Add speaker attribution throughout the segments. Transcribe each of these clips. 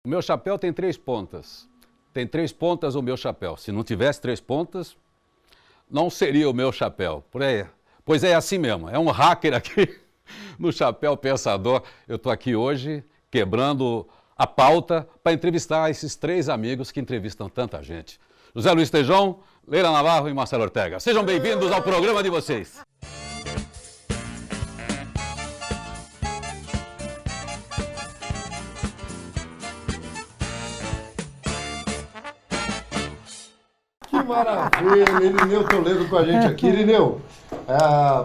Speaker 1: O meu chapéu tem 3 pontas. Tem 3 pontas o meu chapéu. Se não tivesse 3 pontas, não seria o meu chapéu. Por aí. Pois é assim mesmo. É um hacker aqui no Chapéu Pensador. Eu estou aqui hoje quebrando a pauta para entrevistar esses 3 amigos que entrevistam tanta gente. José Luiz Tejão, Leila Navarro e Marcelo Ortega. Sejam bem-vindos ao programa de vocês.
Speaker 2: Que maravilha, Irineu Toledo com a gente aqui. Irineu,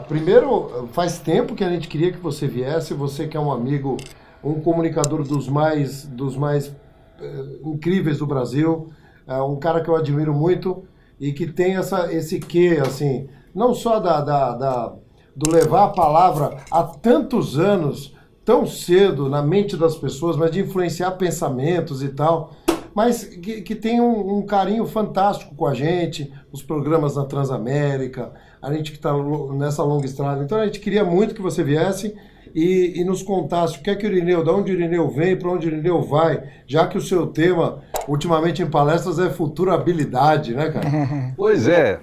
Speaker 2: primeiro, faz tempo que a gente queria que você viesse, você que é um amigo, um comunicador dos mais incríveis do Brasil, um cara que eu admiro muito e que tem esse quê, assim, não só do levar a palavra há tantos anos, tão cedo na mente das pessoas, mas de influenciar pensamentos e tal, mas que tem um carinho fantástico com a gente, os programas na Transamérica, a gente que está nessa longa estrada. Então a gente queria muito que você viesse e nos contasse o que é que o Irineu, de onde o Irineu vem, para onde o Irineu vai, já que o seu tema, ultimamente em palestras, é futurabilidade, né, cara?
Speaker 1: Pois é,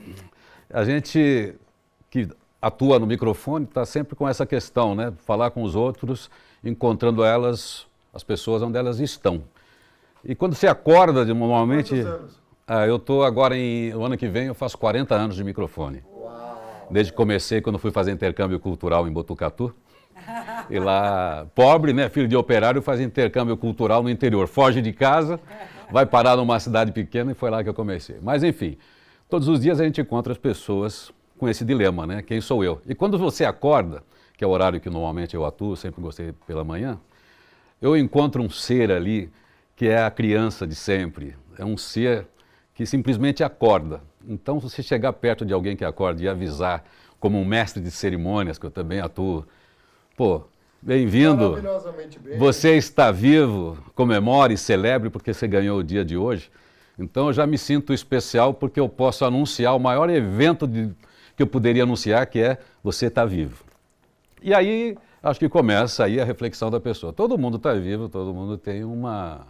Speaker 1: a gente que atua no microfone está sempre com essa questão, né? Falar com os outros, encontrando as pessoas onde elas estão. E quando você acorda, normalmente...
Speaker 2: Quantos anos?
Speaker 1: Eu estou agora, o ano que vem, eu faço 40 anos de microfone.
Speaker 2: Uau.
Speaker 1: Desde que comecei, quando fui fazer intercâmbio cultural em Botucatu. E lá, pobre, né, filho de operário, faz intercâmbio cultural no interior. Foge de casa, vai parar numa cidade pequena e foi lá que eu comecei. Mas enfim, todos os dias a gente encontra as pessoas com esse dilema, né? Quem sou eu? E quando você acorda, que é o horário que normalmente eu atuo, sempre gostei pela manhã, eu encontro um ser ali que é a criança de sempre. É um ser que simplesmente acorda. Então, se você chegar perto de alguém que acorda e avisar, como um mestre de cerimônias, que eu também atuo, pô, bem-vindo,
Speaker 2: Maravilhosamente bem.
Speaker 1: você está vivo, comemore, celebre porque você ganhou o dia de hoje. Então, eu já me sinto especial porque eu posso anunciar o maior evento que eu poderia anunciar, que é você está vivo. E aí, acho que começa aí a reflexão da pessoa. Todo mundo está vivo, todo mundo tem uma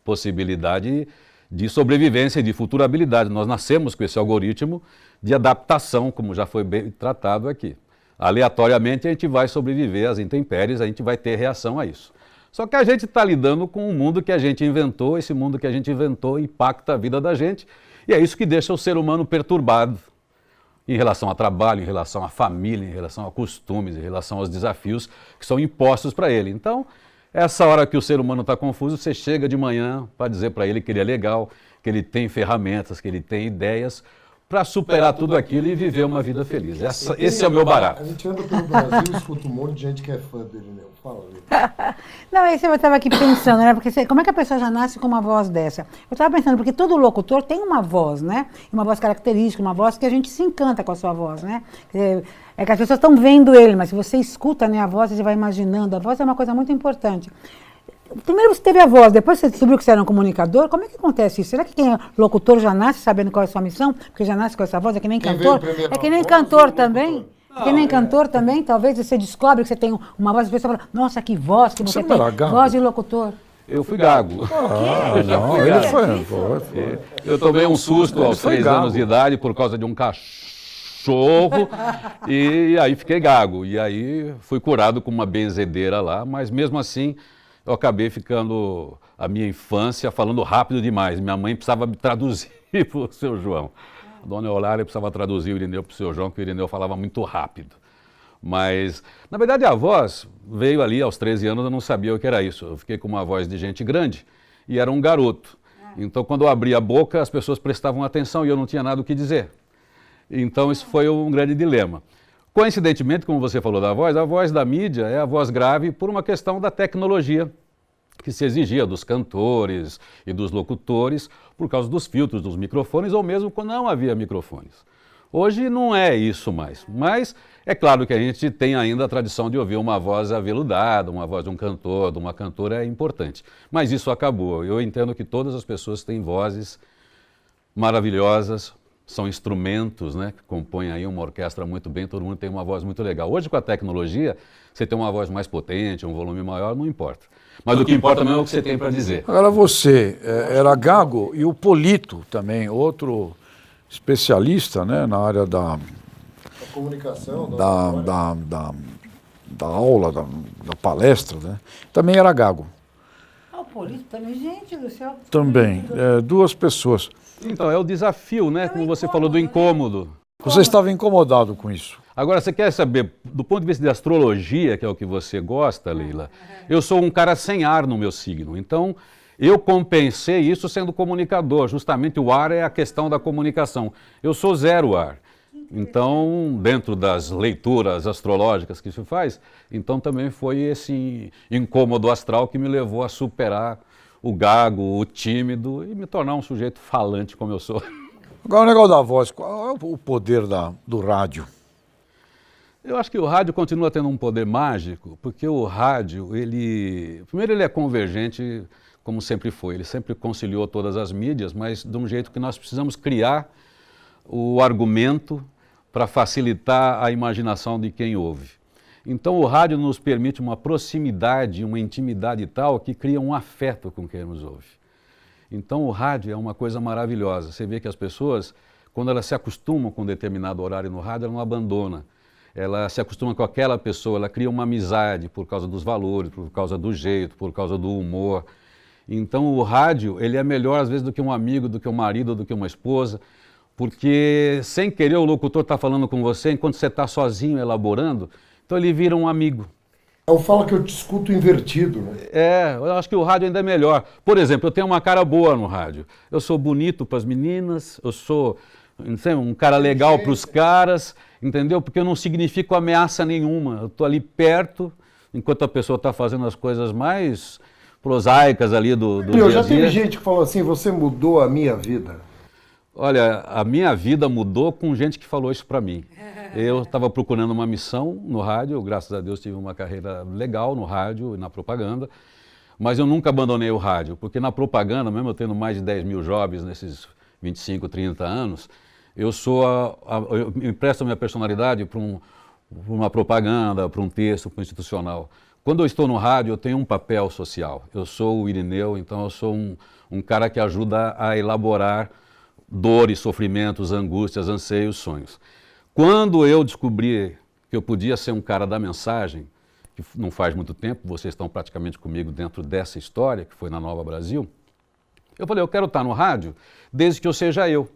Speaker 1: possibilidade de sobrevivência e de futurabilidade. Nós nascemos com esse algoritmo de adaptação, como já foi bem tratado aqui. Aleatoriamente a gente vai sobreviver às intempéries, a gente vai ter reação a isso. Só que a gente está lidando com um mundo que a gente inventou, esse mundo que a gente inventou impacta a vida da gente, e é isso que deixa o ser humano perturbado em relação ao trabalho, em relação à família, em relação a costumes, em relação aos desafios que são impostos para ele. Então, essa hora que o ser humano está confuso, você chega de manhã para dizer para ele que ele é legal, que ele tem ferramentas, que ele tem ideias para superar tudo aquilo e viver uma vida feliz. Esse é o meu barato.
Speaker 2: A gente anda pelo Brasil e escuta um monte de gente que é fã do Irineu. Fala, Irineu.
Speaker 3: Não, aí eu estava aqui pensando, né? Porque como é que a pessoa já nasce com uma voz dessa? Eu estava pensando, porque todo locutor tem uma voz, né? Uma voz característica, uma voz que a gente se encanta com a sua voz, né? É que as pessoas estão vendo ele, mas se você escuta, né, a voz, você vai imaginando. A voz é uma coisa muito importante. Primeiro você teve a voz, depois você descobriu que você era um comunicador. Como é que acontece isso? Será que quem é locutor já nasce sabendo qual é a sua missão? Porque já nasce com essa voz? É que nem cantor? É que nem cantor também? É que nem cantor também? Talvez você descobre que você tem uma voz, e a pessoa fala, nossa, que voz que você tem. Voz de locutor.
Speaker 1: Eu fui gago.
Speaker 4: Não, ele foi.
Speaker 1: Eu tomei um susto aos 3 anos de idade por causa de um cachorro e aí fiquei gago. E aí fui curado com uma benzedeira lá, mas mesmo assim eu acabei ficando a minha infância falando rápido demais. Minha mãe precisava me traduzir para o seu João. A dona Eulália precisava traduzir o Irineu para o seu João, porque o Irineu falava muito rápido. Mas, na verdade, a voz veio ali aos 13 anos, eu não sabia o que era isso. Eu fiquei com uma voz de gente grande e era um garoto. Então, quando eu abria a boca, as pessoas prestavam atenção e eu não tinha nada o que dizer. Então, isso foi um grande dilema. Coincidentemente, como você falou da voz, a voz da mídia é a voz grave por uma questão da tecnologia que se exigia dos cantores e dos locutores por causa dos filtros dos microfones ou mesmo quando não havia microfones. Hoje não é isso mais, mas é claro que a gente tem ainda a tradição de ouvir uma voz aveludada, uma voz de um cantor, de uma cantora é importante. Mas isso acabou. Eu entendo que todas as pessoas têm vozes maravilhosas, são instrumentos, né, que compõem aí uma orquestra muito bem, todo mundo tem uma voz muito legal. Hoje, com a tecnologia, você tem uma voz mais potente, um volume maior, não importa. Mas o que importa mesmo é o que você tem para dizer.
Speaker 4: Agora você era gago e o Polito também, outro especialista, né, na área da
Speaker 2: Comunicação,
Speaker 4: da aula, da palestra, né, também era gago.
Speaker 3: Ah, o Polito também, gente do céu.
Speaker 4: Também, duas pessoas.
Speaker 1: Então, é o desafio, né, como você falou, do incômodo.
Speaker 4: Você estava incomodado com isso?
Speaker 1: Agora, você quer saber, do ponto de vista de astrologia, que é o que você gosta, Leila, eu sou um cara sem ar no meu signo. Então, eu compensei isso sendo comunicador. Justamente o ar é a questão da comunicação. Eu sou zero ar. Então, dentro das leituras astrológicas que se faz, então também foi esse incômodo astral que me levou a superar o gago, o tímido e me tornar um sujeito falante como eu sou.
Speaker 4: Agora o negócio da voz, qual é o poder do rádio?
Speaker 1: Eu acho que o rádio continua tendo um poder mágico, porque o rádio, primeiro ele é convergente, como sempre foi, ele sempre conciliou todas as mídias, mas de um jeito que nós precisamos criar o argumento para facilitar a imaginação de quem ouve. Então o rádio nos permite uma proximidade, uma intimidade tal que cria um afeto com quem nos ouve. Então o rádio é uma coisa maravilhosa. Você vê que as pessoas, quando elas se acostumam com um determinado horário no rádio, ela não abandona. Ela se acostuma com aquela pessoa, ela cria uma amizade por causa dos valores, por causa do jeito, por causa do humor. Então o rádio, ele é melhor às vezes do que um amigo, do que um marido, do que uma esposa, porque sem querer o locutor está falando com você enquanto você está sozinho elaborando, então ele vira um amigo.
Speaker 2: Eu falo que eu te escuto invertido, né?
Speaker 1: Eu acho que o rádio ainda é melhor. Por exemplo, eu tenho uma cara boa no rádio. Eu sou bonito para as meninas, eu sou um cara legal para os caras, entendeu? Porque eu não significo ameaça nenhuma. Eu estou ali perto, enquanto a pessoa está fazendo as coisas mais prosaicas ali do dia a dia.
Speaker 2: Já teve gente que falou assim, você mudou a minha vida.
Speaker 1: Olha, a minha vida mudou com gente que falou isso para mim. Eu estava procurando uma missão no rádio, graças a Deus tive uma carreira legal no rádio e na propaganda, mas eu nunca abandonei o rádio, porque na propaganda, mesmo eu tendo mais de 10 mil jobs nesses 25, 30 anos, eu empresto a minha personalidade para uma propaganda, para um texto, para um institucional. Quando eu estou no rádio, eu tenho um papel social. Eu sou o Irineu, então eu sou um cara que ajuda a elaborar dores, sofrimentos, angústias, anseios, sonhos. Quando eu descobri que eu podia ser um cara da mensagem, que não faz muito tempo, vocês estão praticamente comigo dentro dessa história, que foi na Nova Brasil, eu falei, eu quero estar no rádio desde que eu seja eu,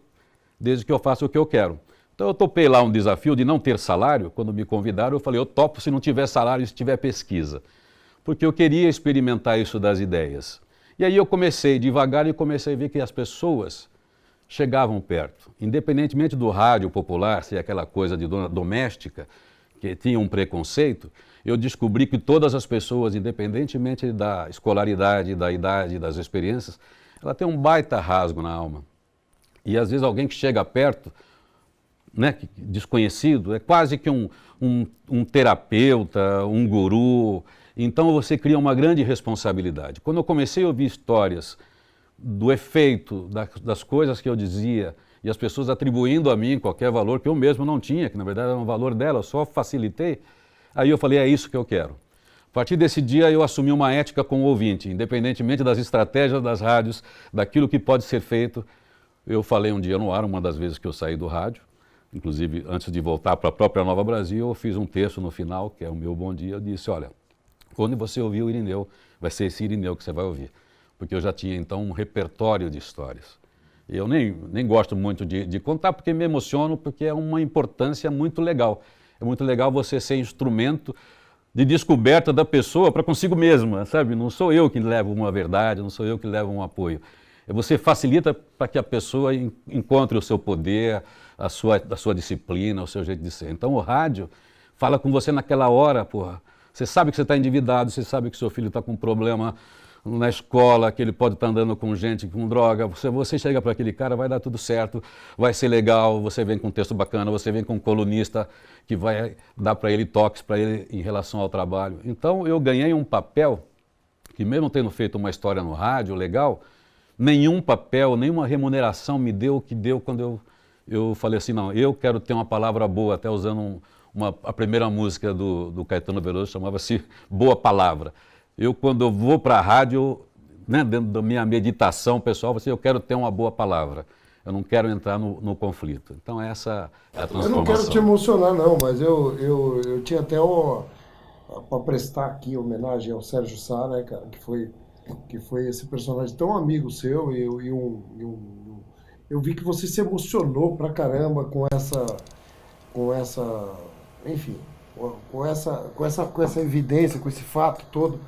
Speaker 1: desde que eu faça o que eu quero. Então eu topei lá um desafio de não ter salário. Quando me convidaram, eu falei, eu topo se não tiver salário e se tiver pesquisa. Porque eu queria experimentar isso das ideias. E aí eu comecei devagar e comecei a ver que as pessoas chegavam perto. Independentemente do rádio popular, se é aquela coisa de dona doméstica, que tinha um preconceito, eu descobri que todas as pessoas, independentemente da escolaridade, da idade, das experiências, ela tem um baita rasgo na alma. E às vezes alguém que chega perto, né, desconhecido, é quase que um terapeuta, um guru. Então você cria uma grande responsabilidade. Quando eu comecei a ouvir histórias do efeito das coisas que eu dizia e as pessoas atribuindo a mim qualquer valor que eu mesmo não tinha, que na verdade era um valor dela, eu só facilitei, aí eu falei, é isso que eu quero. A partir desse dia eu assumi uma ética com o ouvinte, independentemente das estratégias das rádios, daquilo que pode ser feito. Eu falei um dia no ar, uma das vezes que eu saí do rádio, inclusive antes de voltar para a própria Nova Brasil, eu fiz um texto no final, que é o meu bom dia, eu disse, olha, quando você ouvir o Irineu, vai ser esse Irineu que você vai ouvir. Porque eu já tinha então um repertório de histórias. E eu nem gosto muito de contar, porque me emociono, porque é uma importância muito legal. É muito legal você ser instrumento de descoberta da pessoa para consigo mesma, sabe? Não sou eu que levo uma verdade, não sou eu que levo um apoio. Você facilita para que a pessoa encontre o seu poder, a sua disciplina, o seu jeito de ser. Então o rádio fala com você naquela hora, porra. Você sabe que você está endividado, você sabe que seu filho está com um problema na escola, que ele pode estar andando com gente, com droga, você chega para aquele cara, vai dar tudo certo, vai ser legal, você vem com um texto bacana, você vem com um colunista que vai dar para ele toques para ele em relação ao trabalho. Então eu ganhei um papel que mesmo tendo feito uma história no rádio legal, nenhum papel, nenhuma remuneração me deu o que deu quando eu eu falei assim, não, eu quero ter uma palavra boa, até usando a primeira música do Caetano Veloso, chamava-se Boa Palavra. Quando eu vou para a rádio, né, dentro da minha meditação pessoal, eu quero ter uma boa palavra. Eu não quero entrar no conflito. Então essa é a transformação.
Speaker 2: Eu não quero te emocionar, não, mas eu tinha até para prestar aqui homenagem ao Sérgio Sá, né, cara, que foi esse personagem tão amigo seu, eu vi que você se emocionou pra caramba com essa, enfim, com essa evidência, com esse fato todo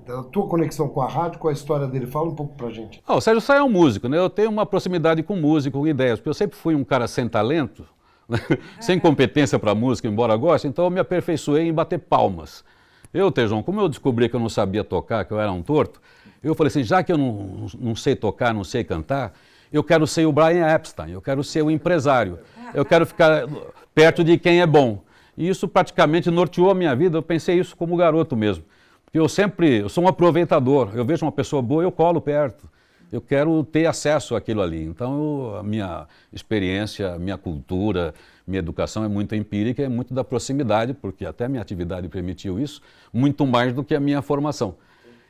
Speaker 2: da tua conexão com a rádio, com a história dele. Fala um pouco pra gente.
Speaker 1: O Sérgio Sá é um músico, né? Eu tenho uma proximidade com músico, com ideias, porque eu sempre fui um cara sem talento, né? Sem competência para música, embora goste, então eu me aperfeiçoei em bater palmas. Tejão, como eu descobri que eu não sabia tocar, que eu era um torto, eu falei assim, já que eu não sei tocar, não sei cantar, eu quero ser o Brian Epstein, eu quero ser o empresário, eu quero ficar perto de quem é bom. E isso praticamente norteou a minha vida, eu pensei isso como garoto mesmo. Porque eu sou um aproveitador, eu vejo uma pessoa boa, eu colo perto. Eu quero ter acesso àquilo ali. Então, a minha experiência, a minha cultura, minha educação é muito empírica, é muito da proximidade, porque até a minha atividade permitiu isso, muito mais do que a minha formação.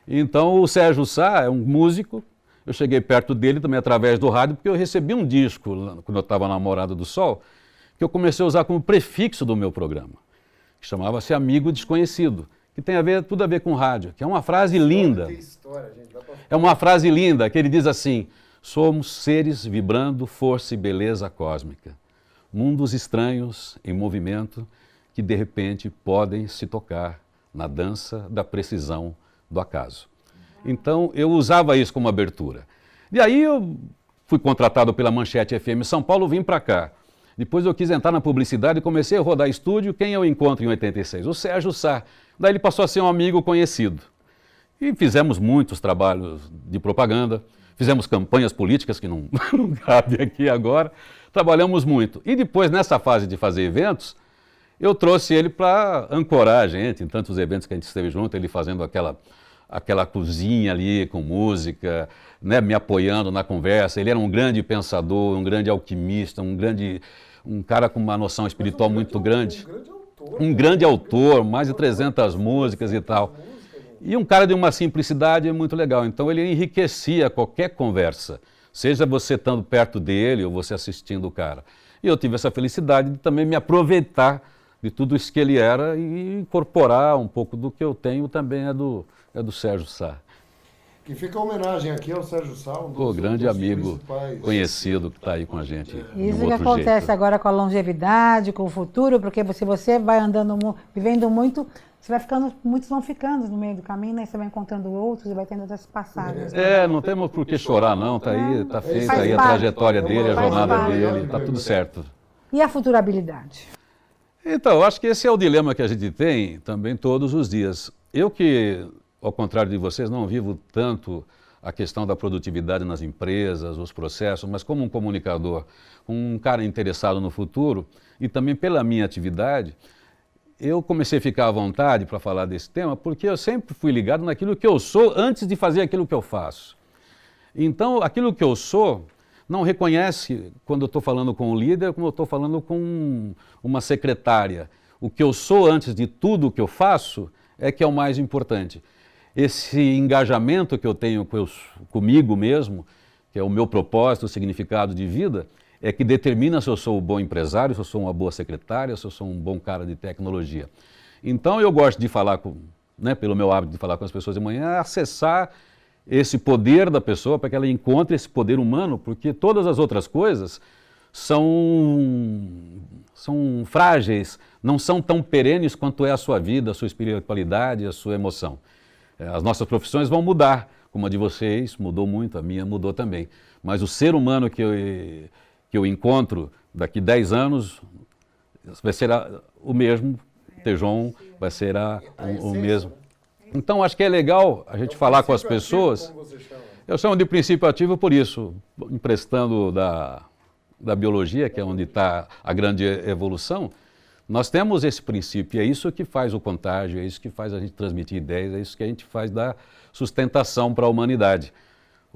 Speaker 1: Então, o Sérgio Sá é um músico, eu cheguei perto dele também através do rádio, porque eu recebi um disco, quando eu estava na Morada do Sol, que eu comecei a usar como prefixo do meu programa, que chamava-se Amigo Desconhecido, que tem tudo a ver com rádio, que é uma frase linda. É uma frase linda, que ele diz assim, somos seres vibrando força e beleza cósmica, mundos estranhos em movimento que de repente podem se tocar na dança da precisão do acaso. Então eu usava isso como abertura. E aí eu fui contratado pela Manchete FM São Paulo, vim para cá. Depois eu quis entrar na publicidade e comecei a rodar estúdio. Quem eu encontro em 86? O Sérgio Sá. Daí ele passou a ser um amigo conhecido. E fizemos muitos trabalhos de propaganda, fizemos campanhas políticas, que não cabe aqui agora, trabalhamos muito. E depois, nessa fase de fazer eventos, eu trouxe ele para ancorar a gente, em tantos eventos que a gente esteve junto, ele fazendo aquela cozinha ali com música, né, me apoiando na conversa. Ele era um grande pensador, um grande alquimista, um cara com uma noção espiritual muito grande. Um grande autor, mais de 300 músicas e tal. E um cara de uma simplicidade muito legal. Então ele enriquecia qualquer conversa, seja você estando perto dele ou você assistindo o cara. E eu tive essa felicidade de também me aproveitar de tudo isso que ele era e incorporar um pouco do que eu tenho também é do Sérgio Sá.
Speaker 2: Que fica a homenagem aqui ao Sérgio Sá,
Speaker 1: o grande amigo conhecido que está aí com a gente.
Speaker 3: Isso que acontece agora com a longevidade, com o futuro, porque se você vai andando, vivendo muito, você vai ficando, muitos vão ficando no meio do caminho, né? Você vai encontrando outros e vai tendo outras passagens.
Speaker 1: Não temos por que chorar não, tá aí, tá feita aí a trajetória dele, a jornada dele, tá tudo certo.
Speaker 3: E a futurabilidade?
Speaker 1: Então, acho que esse é o dilema que a gente tem também todos os dias. Eu que, ao contrário de vocês, não vivo tanto a questão da produtividade nas empresas, os processos, mas como um comunicador, um cara interessado no futuro e também pela minha atividade, eu comecei a ficar à vontade para falar desse tema porque eu sempre fui ligado naquilo que eu sou antes de fazer aquilo que eu faço. Então, aquilo que eu sou não reconhece quando eu estou falando com um líder, como eu estou falando com uma secretária. O que eu sou antes de tudo o que eu faço é que é o mais importante. Esse engajamento que eu tenho comigo mesmo, que é o meu propósito, o significado de vida, é que determina se eu sou um bom empresário, se eu sou uma boa secretária, se eu sou um bom cara de tecnologia. Então eu gosto de falar, pelo meu hábito de falar com as pessoas de manhã, acessar esse poder da pessoa para que ela encontre esse poder humano, porque todas as outras coisas são frágeis, não são tão perenes quanto é a sua vida, a sua espiritualidade, a sua emoção. As nossas profissões vão mudar, como a de vocês mudou muito, a minha mudou também. Mas o ser humano que eu encontro daqui 10 anos vai ser o mesmo, Tejon vai ser o mesmo. Então acho que é legal a gente falar com as pessoas. Eu chamo de princípio ativo por isso, emprestando da biologia, que é onde está a grande evolução. Nós temos esse princípio, e é isso que faz o contágio, é isso que faz a gente transmitir ideias, é isso que a gente faz dar sustentação para a humanidade.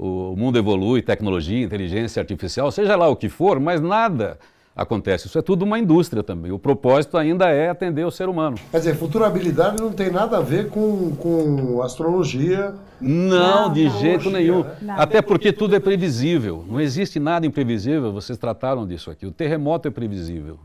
Speaker 1: o mundo evolui, tecnologia, inteligência artificial, seja lá o que for, mas nada acontece. Isso é tudo uma indústria também. O propósito ainda é atender o ser humano.
Speaker 2: Quer dizer, futurabilidade não tem nada a ver com astrologia.
Speaker 1: Não, de jeito nenhum.
Speaker 3: Não.
Speaker 1: Até porque tudo é previsível. Não existe nada imprevisível, vocês trataram disso aqui. O terremoto é previsível.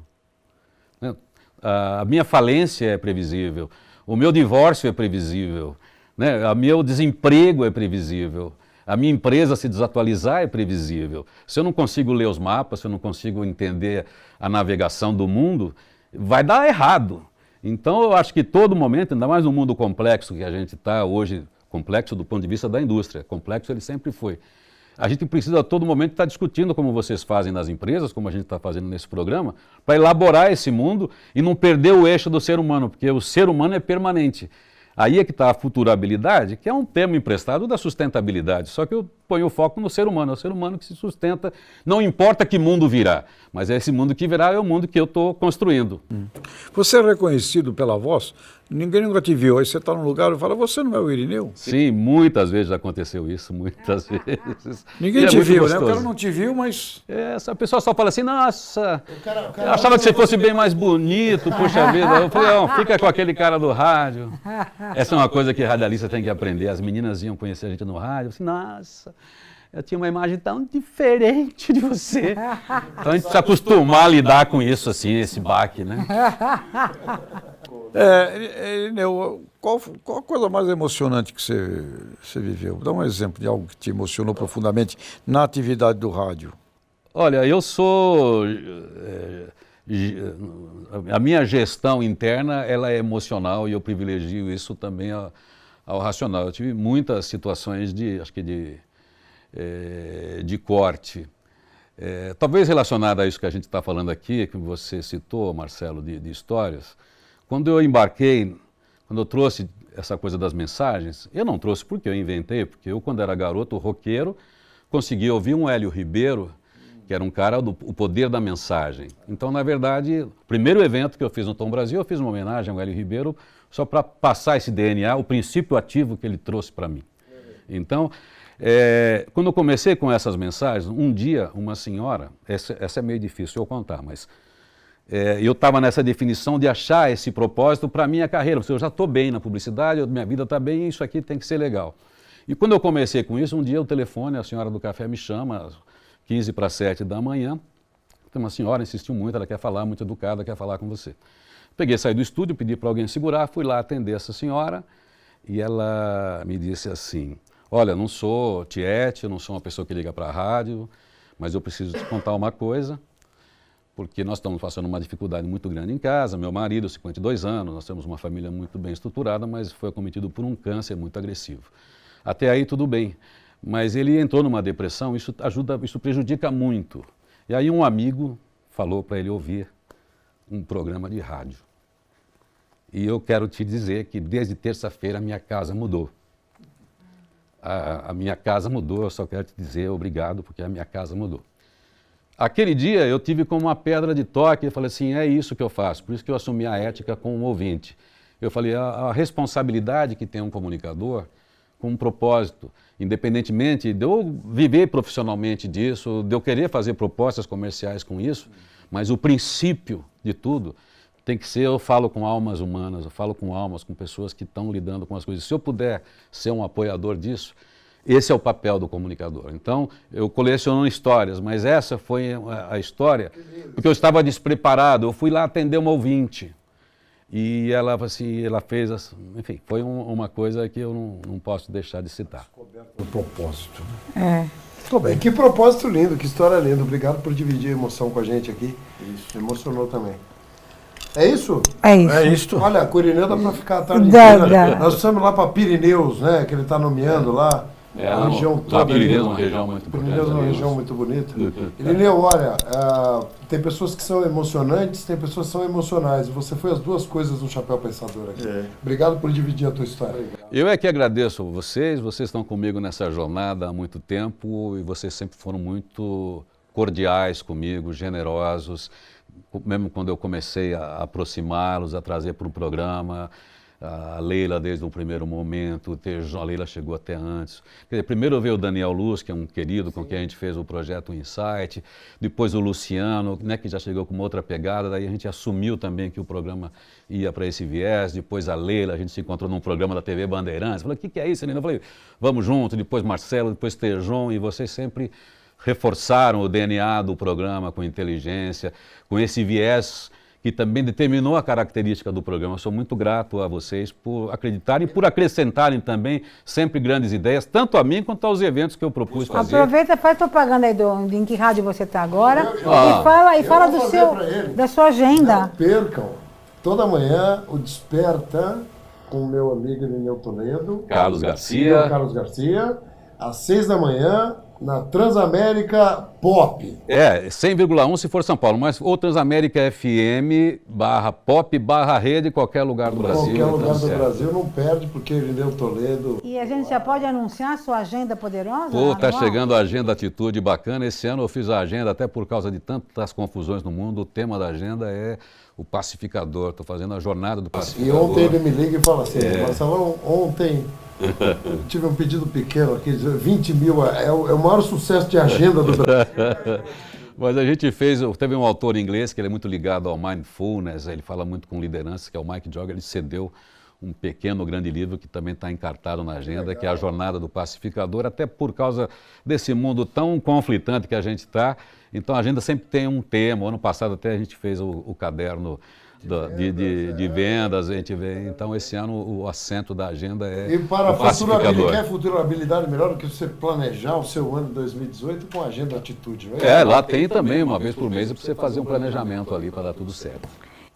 Speaker 1: Né? A minha falência é previsível. O meu divórcio é previsível. Né? O meu desemprego é previsível. A minha empresa se desatualizar é previsível. Se eu não consigo ler os mapas, se eu não consigo entender a navegação do mundo, vai dar errado. Então eu acho que todo momento, ainda mais no mundo complexo que a gente está hoje, complexo do ponto de vista da indústria, complexo ele sempre foi. A gente precisa a todo momento estar discutindo como vocês fazem nas empresas, como a gente está fazendo nesse programa, para elaborar esse mundo e não perder o eixo do ser humano, porque o ser humano é permanente. Aí é que está a futurabilidade, que é um termo emprestado da sustentabilidade, só que eu ponho o foco no ser humano, é o ser humano que se sustenta, não importa que mundo virá, mas esse mundo que virá é o mundo que eu estou construindo.
Speaker 4: Você é reconhecido pela voz? Ninguém nunca te viu, aí você está num lugar e fala, você não é o Irineu?
Speaker 1: Sim, muitas vezes aconteceu isso, muitas vezes.
Speaker 4: Ninguém
Speaker 1: E é
Speaker 4: te
Speaker 1: muito
Speaker 4: viu, né? O
Speaker 1: gostoso.
Speaker 4: cara não te viu, mas...
Speaker 1: Essa pessoa só fala assim, nossa,
Speaker 2: cara
Speaker 1: eu achava que você fosse bem mais bonito, puxa vida. Eu falei, não, fica com aquele cara do rádio. Essa é uma coisa que radialista tem que aprender. As meninas iam conhecer a gente no rádio, assim, nossa, eu tinha uma imagem tão diferente de você. Então a gente se acostumar a lidar com isso, assim, esse baque, né?
Speaker 4: Irineu, qual a coisa mais emocionante que você viveu? Dá um exemplo de algo que te emocionou profundamente na atividade do rádio.
Speaker 1: Olha, eu sou... a minha gestão interna, ela é emocional e eu privilegio isso também ao racional. Eu tive muitas situações de corte. Talvez relacionada a isso que a gente está falando aqui, que você citou, Marcelo, de histórias. Quando eu embarquei, quando eu trouxe essa coisa das mensagens, eu não trouxe porque eu inventei, porque eu, quando era garoto, roqueiro, consegui ouvir um Hélio Ribeiro, que era um cara do O Poder da Mensagem. Então, na verdade, o primeiro evento que eu fiz no Tom Brasil, eu fiz uma homenagem ao Hélio Ribeiro, só para passar esse DNA, o princípio ativo que ele trouxe para mim. Então, quando eu comecei com essas mensagens, um dia, uma senhora, essa é meio difícil eu contar, mas eu estava nessa definição de achar esse propósito para a minha carreira. Eu já estou bem na publicidade, minha vida está bem, isso aqui tem que ser legal. E quando eu comecei com isso, um dia o telefone, a senhora do café me chama, 15 para 7 da manhã, tem uma senhora, insistiu muito, ela quer falar, muito educada, quer falar com você. Peguei, saí do estúdio, pedi para alguém segurar, fui lá atender essa senhora e ela me disse assim, olha, não sou tiete, não sou uma pessoa que liga para a rádio, mas eu preciso te contar uma coisa, porque nós estamos passando uma dificuldade muito grande em casa, meu marido, 52 anos, nós temos uma família muito bem estruturada, mas foi acometido por um câncer muito agressivo. Até aí tudo bem, mas ele entrou numa depressão, isso prejudica muito. E aí um amigo falou para ele ouvir um programa de rádio. E eu quero te dizer que desde terça-feira a minha casa mudou. A minha casa mudou, eu só quero te dizer obrigado, porque a minha casa mudou. Aquele dia eu tive como uma pedra de toque, eu falei assim, é isso que eu faço, por isso que eu assumi a ética com o ouvinte. Eu falei, a responsabilidade que tem um comunicador com um propósito, independentemente de eu viver profissionalmente disso, de eu querer fazer propostas comerciais com isso, mas o princípio de tudo tem que ser, eu falo com almas humanas, eu falo com almas, com pessoas que estão lidando com as coisas. Se eu puder ser um apoiador disso, esse é o papel do comunicador. Então, eu coleciono histórias, mas essa foi a história, porque eu estava despreparado, eu fui lá atender uma ouvinte, e ela, assim, ela fez, assim, enfim, foi uma coisa que eu não posso deixar de citar.
Speaker 4: O propósito.
Speaker 2: Tô bem. Que propósito lindo, que história linda. Obrigado por dividir a emoção com a gente aqui. Isso. Emocionou também. É isso?
Speaker 3: É isso.
Speaker 4: É isto.
Speaker 2: Olha, com o Irineu dá pra ficar a tarde
Speaker 3: Dá,
Speaker 2: inteira.
Speaker 3: dá.
Speaker 2: Nós estamos lá para Pirineus, né? Que ele está nomeando lá. A região toda.
Speaker 1: Pirineus é uma região muito importante.
Speaker 2: Pirineus é uma região muito bonita. Irineu, olha, tem pessoas que são emocionantes, tem pessoas que são emocionais. Você foi as duas coisas no Chapéu Pensador aqui. Obrigado por dividir a tua história.
Speaker 1: Eu é que agradeço a vocês estão comigo nessa jornada há muito tempo e vocês sempre foram muito cordiais comigo, generosos, mesmo quando eu comecei a aproximá-los, a trazer para o programa. a Leila desde o primeiro momento, o Tejon, a Leila chegou até antes. Quer dizer, primeiro veio o Daniel Luz, que é um querido, com quem a gente fez o projeto Insight, depois o Luciano, né, que já chegou com uma outra pegada, daí a gente assumiu também que o programa ia para esse viés, depois a Leila, a gente se encontrou num programa da TV Bandeirantes, falou, o que é isso, Nina? Eu falei, vamos junto, depois Marcelo, depois Tejon, e vocês sempre reforçaram o DNA do programa com inteligência, com esse viés que também determinou a característica do programa. Eu sou muito grato a vocês por acreditarem e por acrescentarem também sempre grandes ideias, tanto a mim quanto aos eventos que eu propus fazer.
Speaker 3: Aproveita, faz propaganda aí em que rádio você está agora e fala da sua agenda.
Speaker 2: Não percam, toda manhã o Desperta com o meu amigo Irineu Toledo.
Speaker 1: Carlos Garcia.
Speaker 2: Carlos Garcia, às 6 da manhã, na Transamérica Pop.
Speaker 1: 100,1 se for São Paulo, mas ou Transamérica FM /pop/rede, qualquer lugar do Brasil.
Speaker 2: Qualquer lugar do Brasil não perde, porque Irineu Toledo...
Speaker 3: E a gente já pode anunciar a sua agenda poderosa?
Speaker 1: Tá chegando a agenda Atitude bacana. Esse ano eu fiz a agenda, até por causa de tantas confusões no mundo, o tema da agenda é o pacificador. Estou fazendo a jornada do pacificador.
Speaker 2: E ontem ele me liga e fala assim, Marcelão, ontem... tive um pedido pequeno aqui, 20 mil, é o maior sucesso de agenda do Brasil.
Speaker 1: Mas a gente teve um autor inglês que ele é muito ligado ao mindfulness, ele fala muito com liderança, que é o Mike Jogger, ele cedeu um pequeno grande livro que também está encartado na agenda, que é a Jornada do Pacificador, até por causa desse mundo tão conflitante que a gente está. Então a agenda sempre tem um tema. O ano passado até a gente fez o caderno de vendas, a gente vê. Então esse ano o assento da agenda é
Speaker 2: e para
Speaker 1: o pacificador.
Speaker 2: Quer futurabilidade melhor do que você planejar o seu ano de 2018 com a agenda Atitude, não é?
Speaker 1: Lá tem também, uma vez por mês, para você fazer um planejamento ali para dar tudo certo.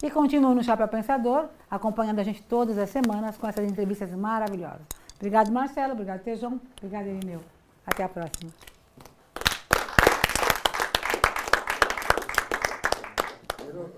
Speaker 3: E continua no Chapéu Pensador, acompanhando a gente todas as semanas com essas entrevistas maravilhosas. Obrigado, Marcelo. Obrigado, Tejon. Obrigado, Irineu. Até a próxima.